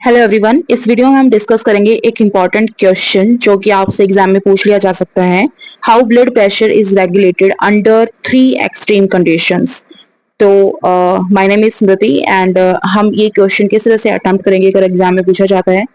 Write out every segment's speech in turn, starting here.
Hello everyone. इस video में हम डिस्कस करेंगे एक इम्पॉर्टेंट क्वेश्चन जो कि आपसे एग्जाम में पूछ लिया जा सकता है। How blood pressure is regulated under three extreme conditions. तो my name is Smriti and हम ये क्वेश्चन किस तरह से अटेम्प्ट करेंगे अगर एग्जाम में पूछा जाता है।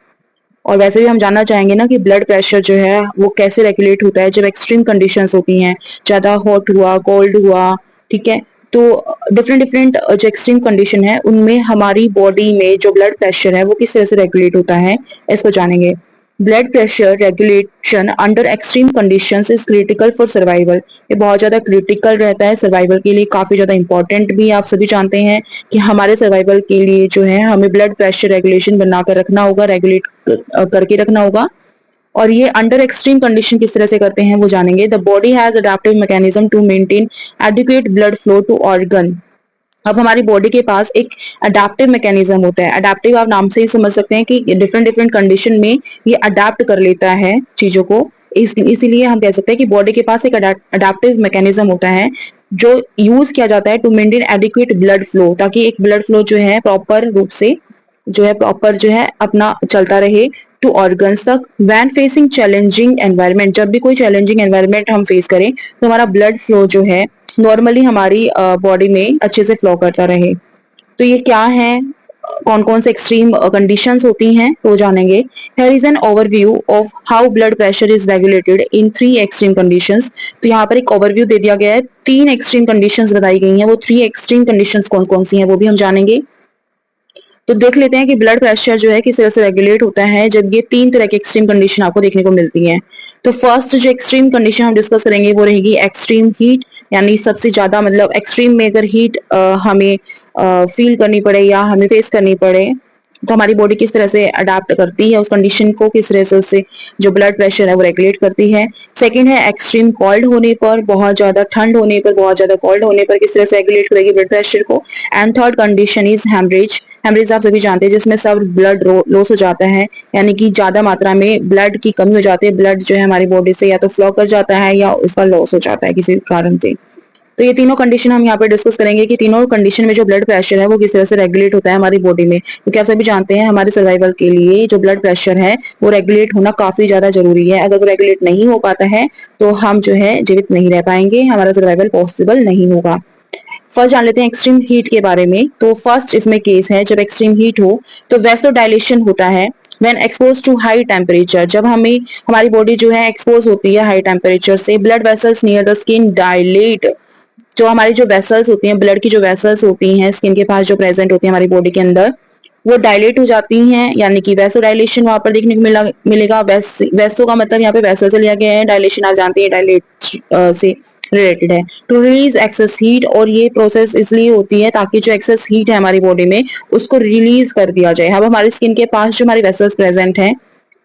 और वैसे भी हम जानना चाहेंगे ना कि ब्लड प्रेशर जो है वो कैसे रेगुलेट होता है जब एक्सट्रीम कंडीशंस होती हैं, ज्यादा हॉट हुआ, कोल्ड हुआ। ठीक है। तो डिफरेंट डिफरेंट जो एक्सट्रीम कंडीशन है उनमें हमारी बॉडी में जो ब्लड प्रेशर है वो किस तरह से रेगुलेट होता है, इसको जानेंगे। Blood pressure regulation under extreme conditions is critical for survival. ये बहुत ज्यादा क्रिटिकल रहता है सर्वाइवल के लिए, काफी ज्यादा इंपॉर्टेंट भी। आप सभी जानते हैं कि हमारे सर्वाइवल के लिए जो है हमें ब्लड प्रेशर रेगुलेशन बनाकर रखना होगा, रेगुलेट करके रखना होगा। और ये अंडर एक्सट्रीम कंडीशन किस तरह से करते हैं वो जानेंगे। The body has adaptive mechanism to maintain adequate blood flow to organ. अब हमारी बॉडी के पास एक अडेप्टिव मैकेनिज्म होता है। अडेप्टिव आप नाम से ही समझ सकते हैं कि डिफरेंट डिफरेंट कंडीशन में ये अडेप्ट कर लेता है चीजों को। इसीलिए हम कह सकते हैं कि बॉडी के पास एक अडेप्टिव मैकेनिज्म होता है जो यूज किया जाता है to maintain adequate blood flow, ताकि एक ब्लड फ्लो जो है प्रॉपर रूप से जो है प्रॉपर जो है अपना चलता रहे टू ऑर्गन्स तक। व्हेन फेसिंग चैलेंजिंग एनवायरनमेंट, जब भी कोई चैलेंजिंग एनवायरनमेंट हम फेस करें तो हमारा ब्लड फ्लो जो है नॉर्मली हमारी बॉडी में अच्छे से फ्लो करता रहे। तो ये क्या है, कौन कौन से एक्सट्रीम कंडीशंस होती हैं तो जानेंगे। Here is an overview of how blood pressure is regulated in three extreme conditions. तो यहाँ पर एक ओवरव्यू दे दिया गया है, तीन एक्सट्रीम कंडीशंस बताई गई हैं। वो थ्री एक्सट्रीम कंडीशंस कौन कौन सी हैं वो भी हम जानेंगे। तो देख लेते हैं कि ब्लड प्रेशर जो है किस तरह से रेगुलेट होता है जब ये तीन तरह की एक्सट्रीम कंडीशन आपको देखने को मिलती है। तो फर्स्ट जो एक्सट्रीम कंडीशन हम डिस्कस करेंगे वो रहेगी एक्सट्रीम हीट, यानी सबसे ज्यादा मतलब एक्सट्रीम में अगर हीट हमें फील करनी पड़े या हमें फेस करनी पड़े तो हमारी बॉडी किस तरह से अडाप्ट करती है उस कंडीशन को, किस तरह से उससे जो ब्लड प्रेशर है वो रेगुलेट करती है। सेकंड है एक्सट्रीम कोल्ड होने पर, बहुत ज्यादा ठंड होने पर, बहुत ज्यादा कोल्ड होने पर किस तरह से रेगुलेट करेगी ब्लड प्रेशर को। And third condition is haemorrhage. Haemorrhage आप सभी जानते हैं जिसमें सब ब्लड लॉस हो जाता है, यानी कि ज्यादा मात्रा में ब्लड की कमी हो जाती है। ब्लड जो है हमारी बॉडी से या तो फ्लो कर जाता है या उसका लॉस हो जाता है किसी कारण से। तो ये तीनों कंडीशन हम यहाँ पे डिस्कस करेंगे कि तीनों कंडीशन में जो ब्लड प्रेशर है वो किस तरह से रेगुलेट होता है हमारी बॉडी में, क्योंकि आप सभी जानते हैं हमारे सर्वाइवल के लिए जो ब्लड प्रेशर है वो रेगुलेट होना काफी ज्यादा जरूरी है। अगर वो रेगुलेट नहीं हो पाता है तो हम जो है जीवित नहीं रह पाएंगे, हमारा सर्वाइवल पॉसिबल नहीं होगा। फर्स्ट जान लेते हैं एक्सट्रीम हीट के बारे में। तो फर्स्ट इसमें केस है जब एक्सट्रीम हीट हो तो वैसोडाइलेशन होता है। When expose to high temperature, जब हमें हमारी बॉडी जो है एक्सपोज होती है हाई टेम्परेचर से, blood vessels near the skin dilate. जो हमारी जो वेसल्स होती हैं, ब्लड की जो वेसल्स होती हैं स्किन के पास जो प्रेजेंट होती है हमारी बॉडी के अंदर, वो डायलेट हो जाती हैं, यानी कि वैसो डायलेशन वहां पर देखने को मिलेगा। वैसो का मतलब यहाँ पे वैसल से लिया गया है, डायलेशन आप जानते हैं डायलेट से रिलेटेड है। टू रिलीज एक्सेस हीट, और ये प्रोसेस इसलिए होती है ताकि जो एक्सेस हीट है हमारी बॉडी में उसको रिलीज कर दिया जाए। अब हमारी स्किन के पास जो हमारी वेसल्स प्रेजेंट हैं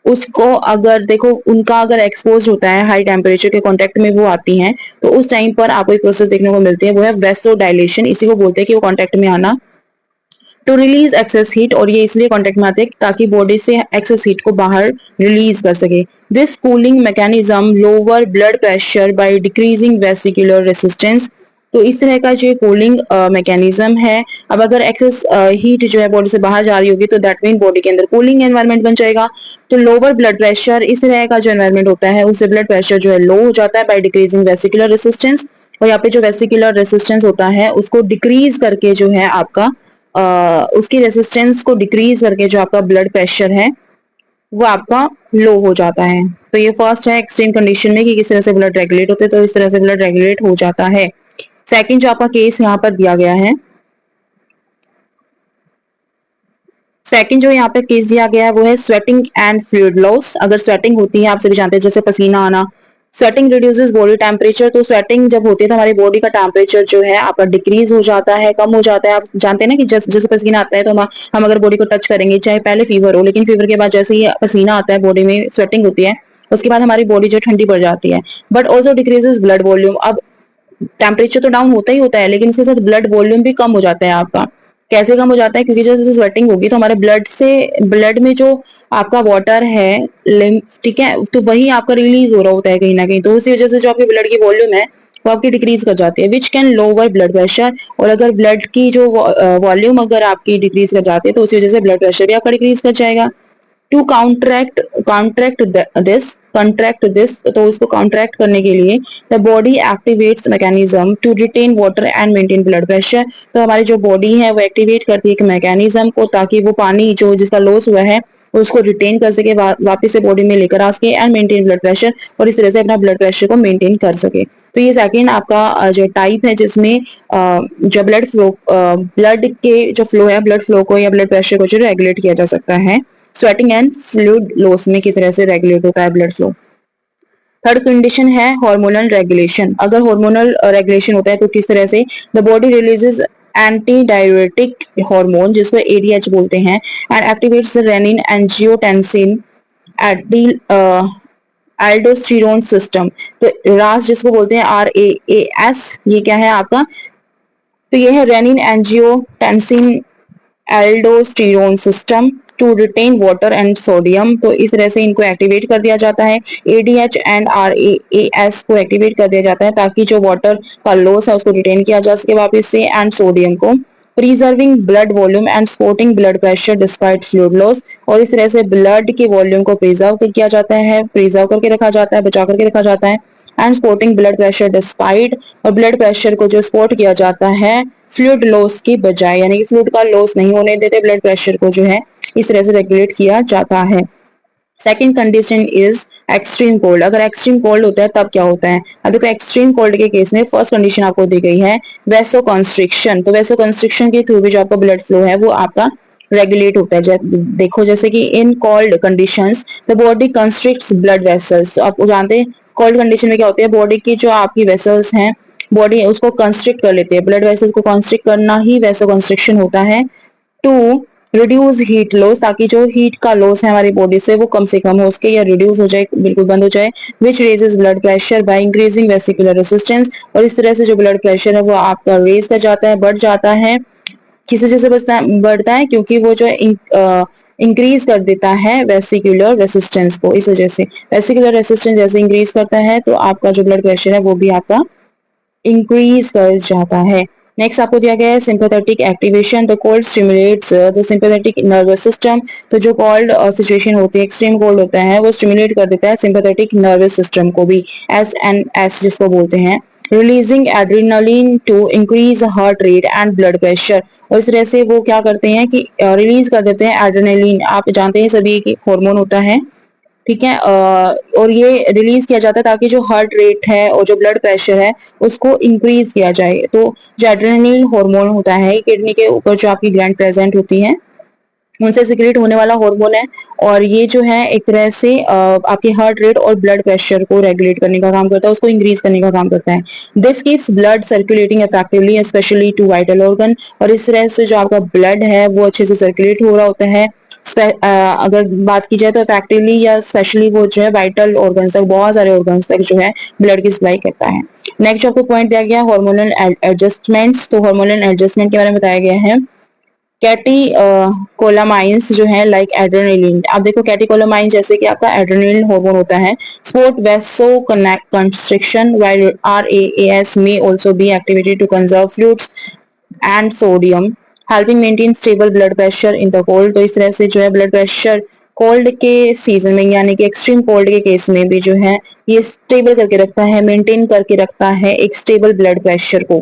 उसको अगर देखो उनका अगर एक्सपोज होता है हाई टेम्परेचर के कांटेक्ट में वो आती हैं तो उस टाइम पर आपको एक प्रोसेस देखने को मिलती है, वो है वेसो डायलेशन। इसी को बोलते हैं कि वो कांटेक्ट में आना, टू रिलीज एक्सेस हीट। और ये इसलिए कांटेक्ट में आते हैं ताकि बॉडी से एक्सेस हीट को बाहर रिलीज कर सके। This cooling mechanism lower blood pressure by decreasing vesicular resistance. तो इस तरह का जो कूलिंग मैकेनिज्म है, अब अगर एक्सेस हीट जो है बॉडी से बाहर जा रही होगी तो दैट मीन बॉडी के अंदर कूलिंग एनवायरनमेंट बन जाएगा। तो लोअर ब्लड प्रेशर, इस तरह का जो एनवायरनमेंट होता है उससे ब्लड प्रेशर जो है लो हो जाता है बाय डिक्रीजिंग वेसिकुलर रेसिस्टेंस। और यहाँ पे जो वेसिकुलर रेसिस्टेंस होता है उसको डिक्रीज करके जो है आपका उसकी रेसिस्टेंस को डिक्रीज करके जो आपका ब्लड प्रेशर है वो आपका लो हो जाता है। तो ये फर्स्ट है एक्सट्रीम कंडीशन में कि किस तरह से ब्लड रेगुलेट होते हैं, तो इस तरह से ब्लड रेगुलेट हो जाता है। सेकंड जो आपका केस यहाँ पर दिया गया है, सेकंड जो यहाँ पे केस दिया गया है वो है स्वेटिंग एंड फ्लूइड लॉस। अगर स्वेटिंग होती है, आप सभी जानते हैं जैसे पसीना आना, स्वेटिंग रिड्यूसेस बॉडी टेम्परेचर। तो स्वेटिंग जब होती है तो हमारी बॉडी का टेम्परेचर जो है आपका डिक्रीज हो जाता है, कम हो जाता है। आप जानते हैं ना कि जैसे पसीना आता है तो हम अगर बॉडी को टच करेंगे, चाहे पहले फीवर हो, लेकिन फीवर के बाद जैसे ही पसीना आता है बॉडी में स्वेटिंग होती है उसके बाद हमारी बॉडी जो ठंडी पड़ जाती है। But also decreases blood volume. अब टेम्परेचर तो डाउन होता है लेकिन उसके साथ ब्लड वॉल्यूम भी कम हो जाता है आपका। कैसे कम हो जाता है, क्योंकि जैसे स्वेटिंग होगी तो हमारे ब्लड में जो आपका वाटर है, लिम्फ, ठीक है, तो वही आपका रिलीज हो रहा होता है कहीं ना कहीं। तो उसी वजह से जो आपके ब्लड की वॉल्यूम है वो आपकी डिक्रीज कर जाती है, which can lower blood pressure. और अगर ब्लड की जो वॉल्यूम अगर आपकी डिक्रीज कर जाती है तो उसी वजह से ब्लड प्रेशर भी आपका डिक्रीज कर जाएगा। टू काउंट्रैक्ट दिस, तो उसको काउंट्रैक्ट करने के लिए the body activates mechanism to retain water and maintain blood pressure. तो हमारी जो बॉडी है वो एक्टिवेट करती है एक मैकेनिज्म को, ताकि वो पानी जो जिसका लॉस हुआ है उसको रिटेन कर सके, वापस से बॉडी में लेकर आ सके एंड मेंटेन ब्लड प्रेशर, और इस तरह से अपना ब्लड प्रेशर को मेंटेन कर सके। तो ये सेकंड आपका जो टाइप है जिसमें जो ब्लड के जो फ्लो है, ब्लड फ्लो को या ब्लड प्रेशर को जो रेगुलेट किया जा सकता है। स्वेटिंग एंड फ्लूइड लॉस में किस तरह से रेगुलेट होता है ब्लड फ्लो। थर्ड कंडीशन है हार्मोनल रेगुलेशन। अगर हार्मोनल रेगुलेशन होता है तो किस तरह से, the body releases anti diuretic hormone जिसको एडीएच बोलते हैं, and activates rennin angiotensin aldosterone system. तो रास जिसको बोलते हैं RAAS, ये क्या है आपका, तो ये है renin angiotensin aldosterone system to retain water and sodium. तो इस तरह से इनको एक्टिवेट कर दिया जाता है, ADH एंड RAAS को एक्टिवेट कर दिया जाता है ताकि जो वाटर का लॉस है उसको रिटेन किया जा सके वापस से, एंड सोडियम को, preserving blood volume and supporting blood pressure despite fluid loss. और इस तरह से ब्लड के वॉल्यूम को प्रिजर्व किया जाता है, प्रिजर्व करके रखा जाता है, बचा करके रखा जाता है, and supporting blood pressure despite, और ब्लड प्रेशर को जो सपोर्ट किया जाता है फ्लूइड लॉस की बजाय, यानी कि फ्लूइड का लॉस नहीं होने देते, ब्लड प्रेशर को जो है इस तरह से रेगुलेट किया जाता है। Second condition is extreme cold. अगर एक्सट्रीम कोल्ड होता है तब क्या होता है, अब देखो एक्सट्रीम कोल्ड के केस में फर्स्ट कंडीशन आपको दी गई है वेसो कंस्ट्रिक्शन। तो वेसो कंस्ट्रिक्शन के थ्रू भी जो आपका ब्लड फ्लो है वो आपका रेगुलेट होता है। देखो जैसे कि in cold conditions the body constricts blood vessels. तो आप जानते हैं कोल्ड कंडीशन में क्या होता है, बॉडी की जो आपकी वेसल्स हैं बॉडी उसको कंस्ट्रिक्ट कर लेते हैं, ब्लड वेसल्स को कंस्ट्रिक्ट करना ही वेसो कंस्ट्रिक्शन होता है। टू रिड्यूस हीट लॉस, ताकि जो हीट का लॉस है हमारी बॉडी से वो कम से कम हो सके या रिड्यूस हो जाए, बिल्कुल बंद हो जाए। Which raises blood pressure by increasing vascular resistance. और इस तरह से जो ब्लड प्रेशर है वो आपका रेज कर जाता है, बढ़ जाता है। किस वजह से बढ़ता है, क्योंकि वो जो इंक्रीज कर देता है वेसिकुलर रेसिस्टेंस को। इस वजह से वेसिकुलर रेसिस्टेंस जैसे इंक्रीज करता है तो आपका जो ब्लड प्रेशर है वो भी आपका इंक्रीज कर जाता है। नेक्स्ट आपको दिया गया है sympathetic activation. The cold stimulates the sympathetic nervous system. तो जो कोल्ड सिचुएशन होती है, एक्सट्रीम कोल्ड होता है, वो स्टिमुलेट कर देता है सिंपैथेटिक नर्वस सिस्टम को भी, SNS जिसको बोलते हैं, releasing adrenaline to increase heart rate and blood pressure. और इस तरह से वो क्या करते हैं कि रिलीज कर देते हैं एड्रेनलिन। आप जानते हैं सभी एक हार्मोन होता है, ठीक है, और ये रिलीज किया जाता है ताकि जो हार्ट रेट है और जो ब्लड प्रेशर है उसको इंक्रीज किया जाए। तो जो एड्रेनलिन हार्मोन होता है किडनी के ऊपर जो आपकी ग्लैंड प्रेजेंट होती है उनसे सिक्रेट होने वाला हार्मोन है, और ये जो है एक तरह से आपके हार्ट रेट और ब्लड प्रेशर को रेगुलेट करने का काम करता है, उसको इंक्रीज करने का काम करता है। This keeps blood circulating effectively specially to vital organ. और इस तरह से जो आपका ब्लड है वो अच्छे से सर्कुलेट हो रहा होता है। अगर बात की जाए तो इफेक्टिवली या स्पेशली वो जो है वाइटल ऑर्गन्स तक, बहुत सारे ऑर्गन्स तक जो है ब्लड की सप्लाई करता है। नेक्स्ट आपको पॉइंट दिया गया हार्मोनल एडजस्टमेंट्स। तो हार्मोनल एडजस्टमेंट के बारे में बताया गया है कैटी कोलामाइंस जो है लाइक एड्रेनलिन। आप देखो कैटिकोलामाइन जैसे कि आपका एड्रेनलिन हार्मोन होता है, support vasoconstriction, while RAAS may also be activated to conserve fluids and sodium, helping maintain stable blood pressure in the cold। तो इस तरह से जो है ब्लड प्रेशर कोल्ड के सीजन में यानी कि एक्सट्रीम कोल्ड के केस में भी जो है ये स्टेबल करके रखता है, मेंटेन करके रखता है एक स्टेबल ब्लड प्रेशर को।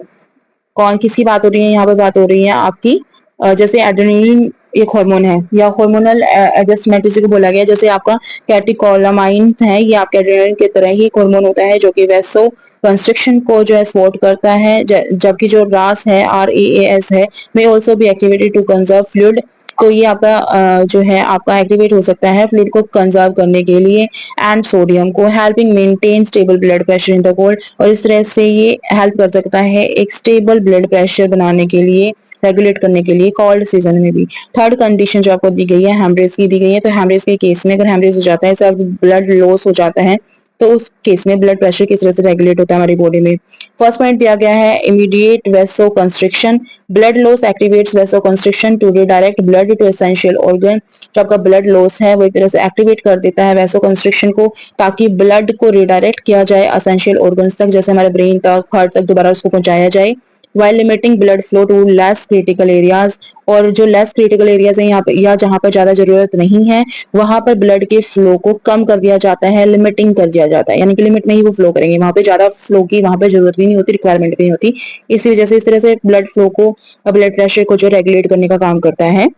कौन किसकी बात हो रही है, यहाँ पे बात हो रही है आपकी जैसे एड्रेनलिन एक हार्मोन है या हार्मोनल एडजस्टमेंट जिसे बोला गया, जैसे आपका कैटिकोलामाइन है, ये आपके एड्रेनलिन की तरह ही हार्मोन होता है जो कि वैसो कंस्ट्रिक्शन को जो है सपोर्ट करता है, जबकि जो रास है RAAS है may also be activated to conserve fluid. तो ये आपका जो है आपका एक्टिवेट हो सकता है फ्लूइड को कंजर्व करने के लिए, एंड सोडियम को, helping maintain stable blood pressure in the cold. और इस तरह से ये हेल्प कर सकता है एक स्टेबल ब्लड प्रेशर बनाने के लिए, रेगुलेट करने के लिए कोल्ड सीजन में भी। थर्ड कंडीशन जो आपको दी गई है हेमरेज की दी गई है। तो हेमरेज के केस में अगर हेमरेज हो जाता है, ब्लड लॉस हो जाता है, तो उस केस में ब्लड प्रेशर किस तरह से रेगुलेट होता है हमारी बॉडी में। फर्स्ट पॉइंट दिया गया है immediate vasoconstriction. Blood loss activates vasoconstriction to redirect blood to essential organ. जो आपका ब्लड लॉस है वो एक तरह से एक्टिवेट कर देता है वेसो कंस्ट्रिक्शन को, ताकि ब्लड को रिडायरेक्ट किया जाए एसेंशियल ऑर्गन्स तक, जैसे हमारे ब्रेन तक, हार्ट तक दोबारा उसको पहुंचाया जाए। while limiting blood flow to less critical areas। और जो लेस क्रिटिकल एरियाज है यहाँ पे या जहाँ पर ज्यादा जरूरत नहीं है वहां पर ब्लड के फ्लो को कम कर दिया जाता है, लिमिटिंग कर दिया जाता है, यानी कि लिमिट में ही वो फ्लो करेंगे, वहां पे ज्यादा फ्लो की वहां पे जरूरत भी नहीं होती, रिक्वायरमेंट भी नहीं होती। इसी वजह से इस तरह से ब्लड फ्लो को, ब्लड प्रेशर को जो रेगुलेट करने का काम करता है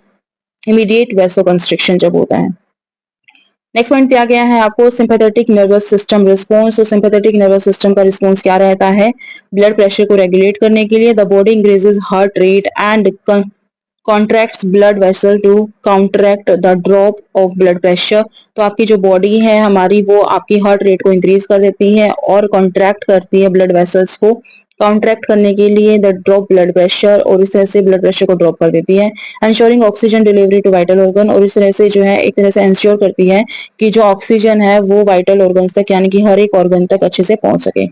इमीडिएट वेसो कंस्ट्रिक्शन जब होता है। नेक्स्ट पॉइंट दिया गया है आपको सिंपैथेटिक नर्वस सिस्टम रिस्पॉन्स। तो सिंपैथेटिक नर्वस सिस्टम का रिस्पॉन्स क्या रहता है ब्लड प्रेशर को रेगुलेट करने के लिए? The body increases heart rate and contracts blood vessel to counteract the drop of blood pressure. तो आपकी जो बॉडी है हमारी वो आपकी हार्ट रेट को इंक्रीज कर देती है और कॉन्ट्रैक्ट करती है ब्लड वेसल्स को काउंटरैक्ट करने के लिए द ड्रॉप ब्लड प्रेशर, और इस तरह से ब्लड प्रेशर को ड्रॉप कर देती है। Ensuring oxygen delivery to vital organ, और इस तरह से जो है एक तरह से इंश्योर करती है कि जो ऑक्सीजन है वो वाइटल ऑर्गन्स तक यानी कि हर एक ऑर्गन तक अच्छे से पहुंच सके।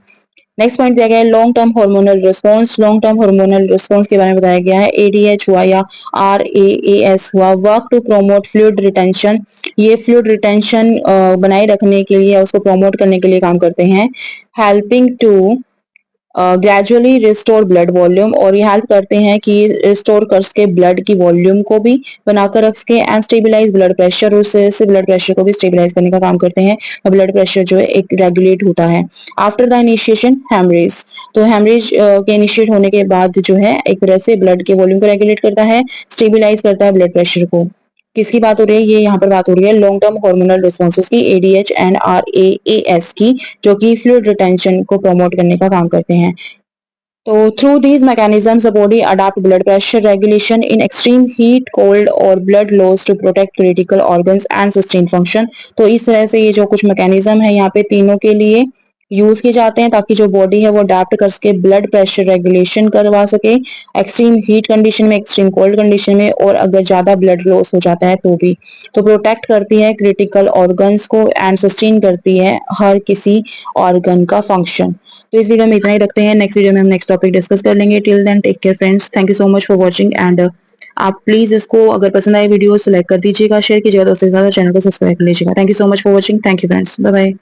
नेक्स्ट पॉइंट दिया गया है long term hormonal response. Long term hormonal response के बारे में बताया गया है एडीएच हुआ या आरएएएस हुआ, work to promote fluid retention. ये फ्लूइड रिटेंशन बनाए रखने के लिए, उसको प्रोमोट करने के लिए काम करते हैं। Helping to gradually restore blood volume, और ये हेल्प करते हैं कि रिस्टोर कर सके ब्लड की वॉल्यूम को भी बनाकर रख सके। एंड स्टेबिलाईज ब्लड प्रेशर, उससे ब्लड प्रेशर को भी स्टेबिलाईज करने का काम करते हैं, ब्लड प्रेशर जो है एक रेगुलेट होता है। आफ्टर द इनिशिएशन हेमरेज, तो हेमरेज के इनिशिएट होने के बाद जो है एक तरह से ब्लड के वॉल्यूम को रेगुलेट करता है, स्टेबिलाईज करता है ब्लड प्रेशर को। किसकी बात हो रही है? ये यहाँ पर बात हो रही है लॉन्ग टर्म हार्मोनल रिस्पॉन्सेज की, एडीएच एंड आरएएएस की, जो कि फ्लूइड रिटेंशन को प्रमोट करने का काम करते हैं। So through these mechanisms, the body adapt blood pressure regulation in extreme heat, cold और blood loss to protect critical organs and sustain function। तो इस तरह से ये जो कुछ मैकेनिज्म है यहाँ पे तीनों के लिए यूज किए जाते हैं ताकि जो बॉडी है वो अडेप्ट कर सके, ब्लड प्रेशर रेगुलेशन करवा सके एक्सट्रीम हीट कंडीशन में, एक्सट्रीम कोल्ड कंडीशन में, और अगर ज्यादा ब्लड लॉस हो जाता है तो भी। तो प्रोटेक्ट करती है क्रिटिकल ऑर्गन्स को एंड सस्टेन करती है हर किसी ऑर्गन का फंक्शन। तो इस वीडियो में इतना ही रखते हैं, नेक्स्ट वीडियो में हम नेक्स्ट टॉपिक डिस्कस कर लेंगे। Till then take care friends, thank you so much for watching. And आप प्लीज इसको अगर पसंद आए वीडियो तो लाइक कर दीजिएगा, शेयर कीजिएगा, दोस्तों के साथ चैनल को सब्सक्राइब कर लीजिएगा। Thank you so much for watching, thank you friends, bye bye.